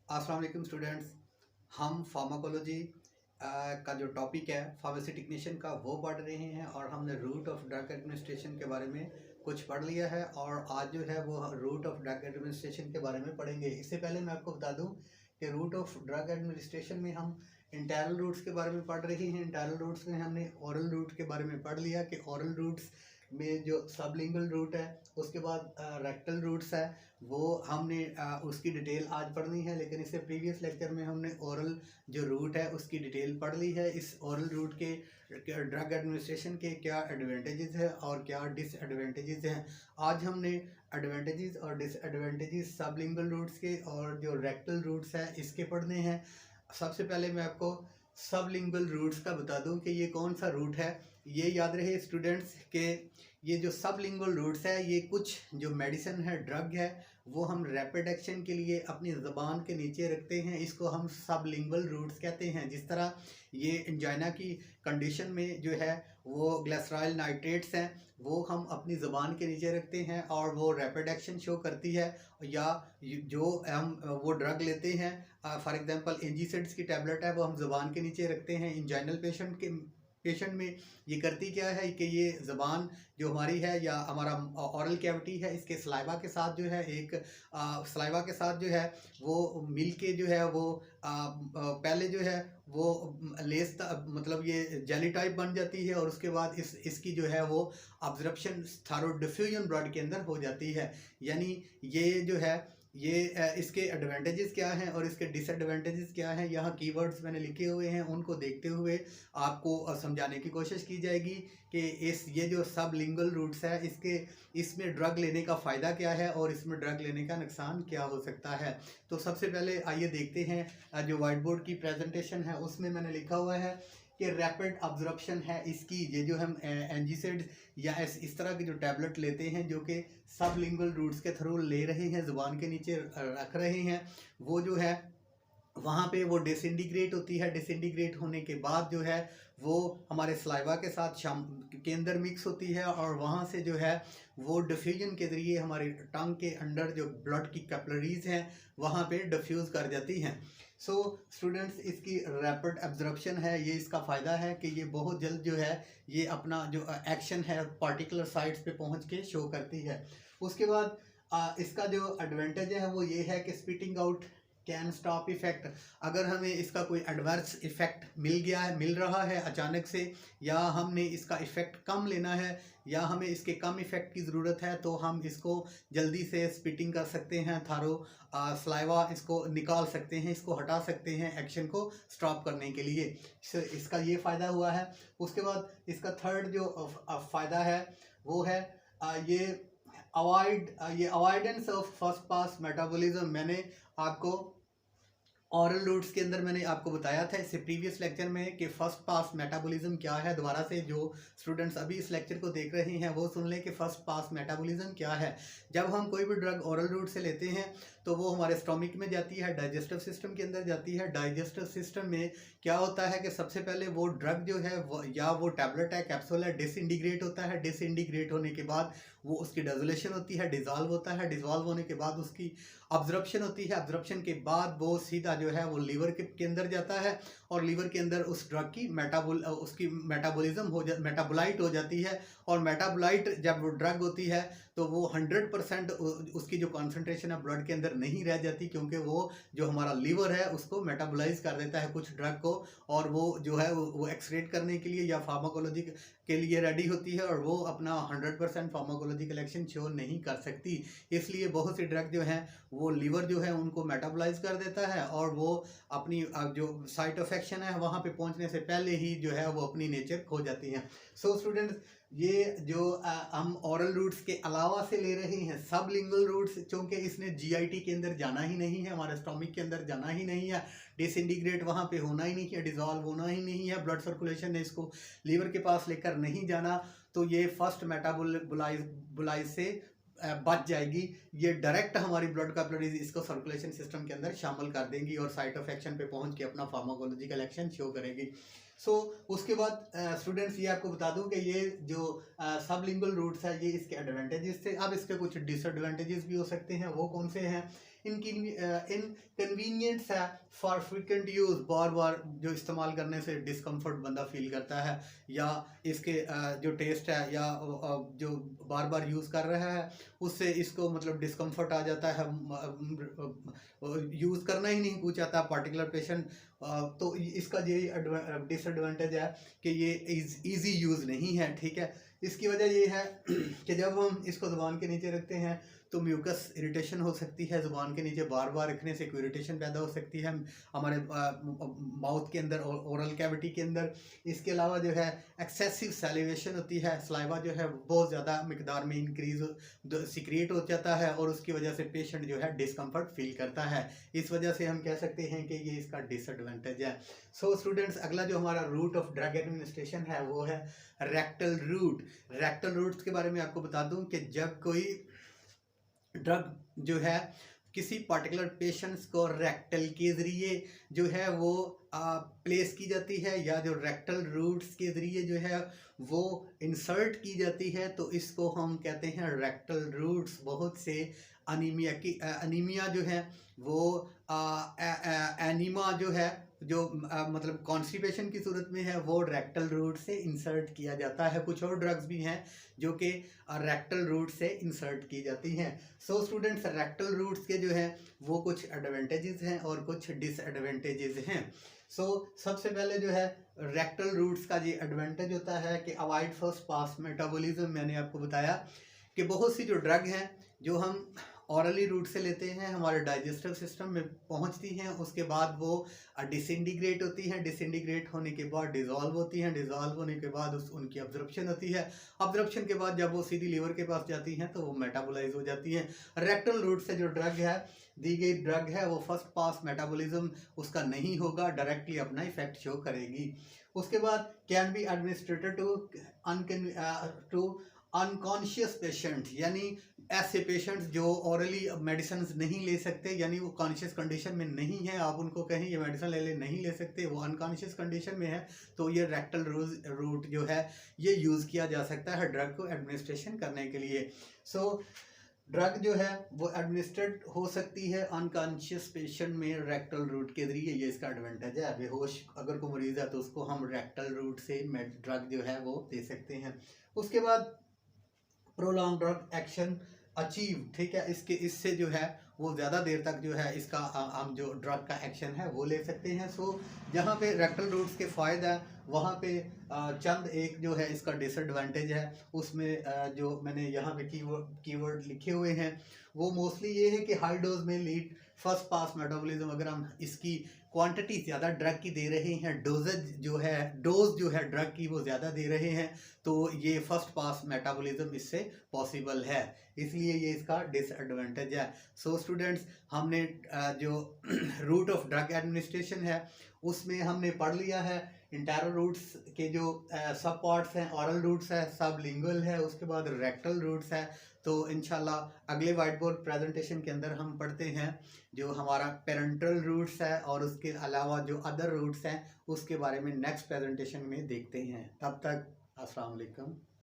अस्सलाम वालेकुम स्टूडेंट्स। हम फार्माकोलॉजी का जो टॉपिक है फार्मेसी टेक्नीशियन का वो पढ़ रहे हैं और हमने रूट ऑफ ड्रग एडमिनिस्ट्रेशन के बारे में कुछ पढ़ लिया है और आज जो है वो रूट ऑफ ड्रग एडमिनिस्ट्रेशन के बारे में पढ़ेंगे। इससे पहले मैं आपको बता दूं कि रूट ऑफ ड्रग एडमिनिस्ट्रेशन में हम इंटरनल रूट्स के बारे में पढ़ रहे हैं। इंटरनल रूट्स में हमने ओरल रूट के बारे में पढ़ लिया कि ओरल रूट्स में जो सबलिंगुअल रूट है, उसके बाद रेक्टल रूट्स है, वो हमने उसकी डिटेल आज पढ़नी है। लेकिन इससे प्रीवियस लेक्चर में हमने ओरल जो रूट है उसकी डिटेल पढ़ ली है। इस ओरल रूट के ड्रग एडमिनिस्ट्रेशन के क्या एडवांटेजेस है और क्या डिसएडवांटेजेस हैं। आज हमने एडवांटेजेस और डिसएडवांटेजेस सबलिंगुअल रूट्स के और जो रेक्टल रूट्स है इसके पढ़ने हैं। सबसे पहले मैं आपको सबलिंगुअल रूट्स का बता दूं कि ये कौन सा रूट है। ये याद रहे स्टूडेंट्स के ये जो सबलिंगुअल रूट्स है ये कुछ जो मेडिसिन है, ड्रग है, वो हम रैपिड एक्शन के लिए अपनी ज़बान के नीचे रखते हैं। इसको हम सबलिंगुअल रूट्स कहते हैं। जिस तरह ये एंजाइना की कंडीशन में जो है वो ग्लिसरॉल नाइट्रेट्स हैं, वो हम अपनी ज़बान के नीचे रखते हैं और वो रैपिड एक्शन शो करती है। या जो हम वो ड्रग लेते हैं, फॉर एग्जांपल एंजीसिड्स की टैबलेट है, वो हम ज़बान के नीचे रखते हैं। इंजाइनल पेशेंट में ये करती क्या है कि ये ज़बान जो हमारी है या हमारा ऑरल कैविटी है, इसके सलाइवा के साथ जो है एक सलाइवा के साथ जो है वो मिल के जो है वो पहले जो है वो लेस मतलब ये जेली टाइप बन जाती है और उसके बाद इसकी जो है वो अब्जॉर्प्शन थारो डिफ्यूजन ब्लड के अंदर हो जाती है। यानी ये जो है ये इसके एडवांटेजेस क्या हैं और इसके डिसएडवांटेजेस क्या हैं, यहाँ कीवर्ड्स मैंने लिखे हुए हैं, उनको देखते हुए आपको समझाने की कोशिश की जाएगी कि ये जो सबलिंगुअल रूट्स है इसमें ड्रग लेने का फ़ायदा क्या है और इसमें ड्रग लेने का नुकसान क्या हो सकता है। तो सबसे पहले आइए देखते हैं जो वाइट बोर्ड की प्रेजेंटेशन है उसमें मैंने लिखा हुआ है कि रैपिड अब्जॉर्प्शन है इसकी। ये जो हम एंजीसाइड या इस तरह की जो टैबलेट लेते हैं जो कि सबलिंगुअल रूट्स के थ्रू ले रहे हैं, ज़ुबान के नीचे रख रहे हैं, वो जो है वहाँ पे वो डिसइंटीग्रेट होती है। डिसइंटीग्रेट होने के बाद जो है वो हमारे सलाइवा के साथ शाम के अंदर मिक्स होती है और वहाँ से जो है वो डिफ्यूजन के ज़रिए हमारी टंग के अंदर जो ब्लड की कैपिलरीज हैं वहाँ पे डिफ्यूज़ कर जाती हैं। सो स्टूडेंट्स, इसकी रैपिड एब्जॉर्प्शन है, ये इसका फ़ायदा है कि ये बहुत जल्द जो है ये अपना जो एक्शन है पार्टिकुलर साइट्स पे पहुँच के शो करती है। उसके बाद इसका जो एडवांटेज है वो ये है कि spitting out can stop effect. अगर हमें इसका कोई एडवर्स इफ़ेक्ट मिल रहा है अचानक से, या हमने इसका इफ़ेक्ट कम लेना है या हमें इसके कम इफ़ेक्ट की ज़रूरत है, तो हम इसको जल्दी से स्पिटिंग कर सकते हैं, थारो सलाइवा इसको निकाल सकते हैं, इसको हटा सकते हैं एक्शन को स्टॉप करने के लिए। इसका ये फ़ायदा हुआ है। उसके बाद इसका थर्ड जो फ़ायदा है वो है ये avoidance of first pass metabolism. मैंने आपको ऑरल रूट्स के अंदर मैंने आपको बताया था इससे प्रीवियस लेक्चर में कि फर्स्ट पास मेटाबॉलिज्म क्या है। दोबारा से जो स्टूडेंट्स अभी इस लेक्चर को देख रहे हैं वो सुन लें कि फर्स्ट पास मेटाबॉलिज्म क्या है। जब हम कोई भी ड्रग ऑरल रूट से लेते हैं तो वो हमारे स्टोमिक में जाती है, डाइजेस्टिव सिस्टम के अंदर जाती है। डाइजेस्टिव सिस्टम में क्या होता है कि सबसे पहले वो ड्रग जो है या वो टैबलेट है, कैप्सूल है, डिसइंटीग्रेट होता है। डिसइंटीग्रेट होने के बाद वो उसकी डिसोलेशन होती है, डिज़ोल्व होता है। डिज़ोल्व होने के बाद उसकी अब्जॉर्प्शन होती है। अब्जॉर्प्शन के बाद वो सीधा जो है वो लीवर के अंदर जाता है और लीवर के अंदर उस ड्रग की उसकी मेटाबोलाइट हो जाती है। और मेटाबोलाइट जब वो ड्रग होती है तो वो 100% उसकी जो कॉन्सेंट्रेशन है ब्लड के अंदर नहीं रह जाती, क्योंकि वो जो हमारा लीवर है उसको मेटाबोलाइज कर देता है कुछ ड्रग को, और वो जो है वो एक्सक्रीट करने के लिए या फार्माकोलॉजी के लिए रेडी होती है और वो अपना 100% फार्माकोलॉजिकल एक्शन शो नहीं कर सकती। इसलिए बहुत सी ड्रग जो हैं वो लीवर जो है उनको मेटाबोलाइज कर देता है और वो अपनी जो साइट ऑफ एक्शन है वहाँ पे पहुँचने से पहले ही जो है वो अपनी नेचर खो जाती हैं। सो स्टूडेंट्स, ये जो हम ऑरल रूट्स के अलावा से ले रहे हैं सबलिंगुअल रूट्स, क्योंकि इसने जीआईटी के अंदर जाना ही नहीं है, हमारे स्टोमिक के अंदर जाना ही नहीं है, डिसइंटीग्रेट वहाँ पे होना ही नहीं है, डिज़ोल्व होना ही नहीं है, ब्लड सर्कुलेशन ने इसको लीवर के पास लेकर नहीं जाना, तो ये फर्स्ट मेटाबोलाइज से बच जाएगी। ये डायरेक्ट हमारी ब्लड कैपिलरीज इसको सर्कुलेशन सिस्टम के अंदर शामिल कर देंगी और साइट ऑफ एक्शन पे पहुंच के अपना फार्माकोलॉजिकल एक्शन शो करेगी। उसके बाद स्टूडेंट्स ये आपको बता दूं कि ये जो सबलिंगुअल रूट्स है ये इसके एडवांटेजेस थे। अब इसके कुछ डिसएडवांटेजेस भी हो सकते हैं, वो कौन से हैं? इनकन्वीनियंस है फॉर फ्रिक्वेंट यूज़, बार बार जो इस्तेमाल करने से डिस्कम्फर्ट बंदा फील करता है, या इसके जो टेस्ट है या जो बार बार यूज़ कर रहा है उससे इसको मतलब डिस्कम्फर्ट आ जाता है, यूज़ करना ही नहीं चाहता पर्टिकुलर पेशेंट। तो इसका ये डिसएडवांटेज है कि ये इजी यूज़ नहीं है, ठीक है। इसकी वजह ये है कि जब हम इसको ज़ुबान के नीचे रखते हैं तो म्यूकस इरिटेशन हो सकती है, ज़ुबान के नीचे बार बार रखने से कोई इरिटेशन पैदा हो सकती है हमारे माउथ के अंदर, ओरल कैविटी के अंदर। इसके अलावा जो है एक्सेसिव सैलिवेशन होती है, सलाइवा जो है बहुत ज़्यादा मिकदार में इंक्रीज सिक्रिएट हो जाता है और उसकी वजह से पेशेंट जो है डिस्कम्फर्ट फील करता है। इस वजह से हम कह सकते हैं कि ये इसका डिसएडवांटेज है। स्टूडेंट्स, अगला जो हमारा रूट ऑफ ड्रग एडमिनिस्ट्रेशन है वो है रेक्टल रूट। रेक्टल रूट्स के बारे में आपको बता दूं कि जब कोई ड्रग जो है किसी पर्टिकुलर पेशेंट्स को रेक्टल के ज़रिए जो है वो प्लेस की जाती है, या जो रेक्टल रूट्स के ज़रिए जो है वो इंसर्ट की जाती है, तो इसको हम कहते हैं रेक्टल रूट्स। बहुत से अनीमिया जो है वो एनीमा जो है जो मतलब कॉन्स्टिपेशन की सूरत में है वो रेक्टल रूट से इंसर्ट किया जाता है। कुछ और ड्रग्स भी हैं जो कि रेक्टल रूट से इंसर्ट की जाती हैं। स्टूडेंट्स, रेक्टल रूट्स के जो है वो कुछ एडवांटेजेस हैं और कुछ डिसएडवांटेजेस हैं। सबसे पहले जो है रेक्टल रूट्स का ये एडवांटेज होता है कि अवॉइड फर्स्ट पास मेटाबॉलिज्म। मैंने आपको बताया कि बहुत सी जो ड्रग हैं जो हम ऑरली रूट से लेते हैं, हमारे डाइजेस्टिव सिस्टम में पहुंचती हैं, उसके बाद वो डिसइंटीग्रेट होती हैं, डिसइंटीग्रेट होने के बाद डिज़ोल्व होती हैं, डिज़ोल्व होने के बाद उनकी अब्जॉर्प्शन होती है, अब्जॉर्प्शन के बाद जब वो सीधी लीवर के पास जाती हैं तो वो मेटाबोलाइज हो जाती हैं। रेक्टल रूट से जो ड्रग है दी गई ड्रग है वो फर्स्ट पास मेटाबॉलिज्म उसका नहीं होगा, डायरेक्टली अपना इफेक्ट शो करेगी। उसके बाद can be administered to unconscious patient, यानी ऐसे पेशेंट्स जो ऑरली मेडिसिन नहीं ले सकते, यानी वो कॉन्शियस कंडीशन में नहीं है, आप उनको कहें ये मेडिसिन ले नहीं ले सकते, वो अनकॉन्शियस कंडीशन में है, तो ये रेक्टल रूट जो है ये यूज़ किया जा सकता है ड्रग को एडमिनिस्ट्रेशन करने के लिए। ड्रग जो है वो एडमिनिस्ट्रेट हो सकती है अनकॉन्शियस पेशेंट में रेक्टल रूट के जरिए, ये इसका एडवांटेज है। बेहोश अगर कोई मरीज़ है तो उसको हम रेक्टल रूट से ड्रग जो है वो दे सकते हैं। उसके बाद प्रोलॉन्ग ड्रग एक्शन अचीव, ठीक है, इससे जो है वो ज़्यादा देर तक जो है इसका हम जो ड्रग का एक्शन है वो ले सकते हैं। जहाँ पे रेक्टल रूट्स के फ़ायदा है वहाँ पे चंद एक जो है इसका डिसएडवांटेज है। उसमें जो मैंने यहाँ पे कीवर्ड लिखे हुए हैं वो मोस्टली ये है कि हाई डोज में लीड फर्स्ट पास मेटाबॉलिज्म। अगर हम इसकी क्वांटिटी ज़्यादा ड्रग की दे रहे हैं, डोज जो है ड्रग की वो ज़्यादा दे रहे हैं, तो ये फर्स्ट पास मेटाबॉलिज्म इससे पॉसिबल है, इसलिए ये इसका डिसएडवांटेज है। स्टूडेंट्स, हमने जो रूट ऑफ ड्रग एडमिनिस्ट्रेशन है उसमें हमने पढ़ लिया है इंटैरो रूट्स के जो सब पार्ट्स हैं, ऑरल रूट्स है, सब लिंगुअल है, उसके बाद रेक्टल रूट्स है। तो इंशाल्लाह अगले वाइट बोर्ड प्रेजेंटेशन के अंदर हम पढ़ते हैं जो हमारा पेरेंटल रूट्स है और उसके अलावा जो अदर रूट्स हैं उसके बारे में नेक्स्ट प्रेजेंटेशन में देखते हैं। तब तक अस्सलाम वालेकुम।